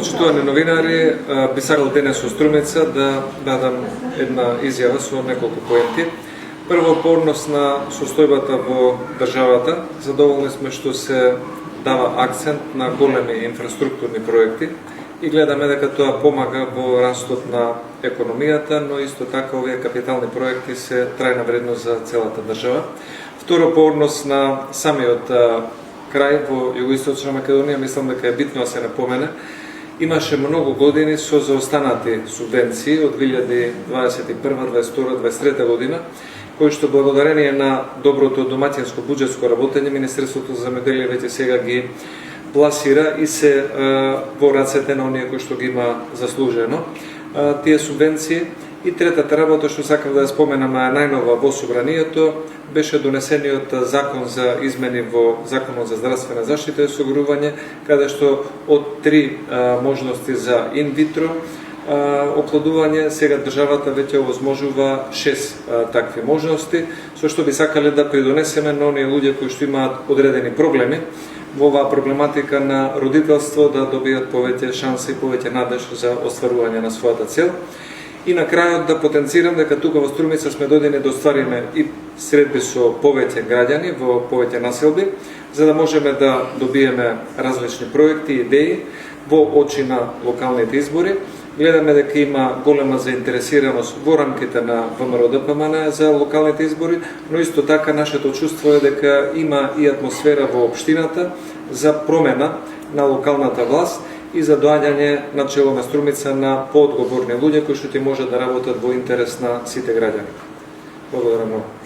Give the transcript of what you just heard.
Почитувани новинари, би сакал денес со Струмица да дадам една изјава со неколку поенти. Прво, по однос на состојбата во државата, задоволни сме што се дава акцент на големи инфраструктурни проекти и гледаме дека тоа помага во растот на економијата, но исто така овие капитални проекти се трајна вредност за целата држава. Второ, по однос на самиот крај во Југоисточна Македонија, мислам дека е битно да се напомене, имаше многу години со заостанати субвенции од 2021, 2022, 2023 година, кои што благодарение на доброто домаќинско буџетско работење, Министерството за земјоделие веќе сега ги пласира и се во рацете на оние кои што ги има заслужено тие субвенции. И третата работа што сакам да ја споменам е најнова во собранието, беше донесениот закон за измени во Законот за здравствена заштита и осигурување, каде што од 3 можности за инвитро оплодување, сега државата веќе овозможува 6 такви можности, со што би сакале да придонесеме на оние луѓе кои што имаат одредени проблеми во оваа проблематика на родителство, да добијат повеќе шанси, повеќе надеж за остварување на својата цел. И на крајот да потенцирам дека тука во Струмица сме дојдени да оствариме и средби со повеќе граѓани во повеќе населби, за да можеме да добиеме различни проекти и идеи во очи на локалните избори. Гледаме дека има голема заинтересираност во рамките на ВМРО-ДПМН за локалните избори, но исто така нашето чувство е дека има и атмосфера во општината за промена на локалната власт и за доаѓање на чело на Струмица на поодговорни луѓе кои што ќе можат да работат во интерес на сите граѓани. Благодарам многу.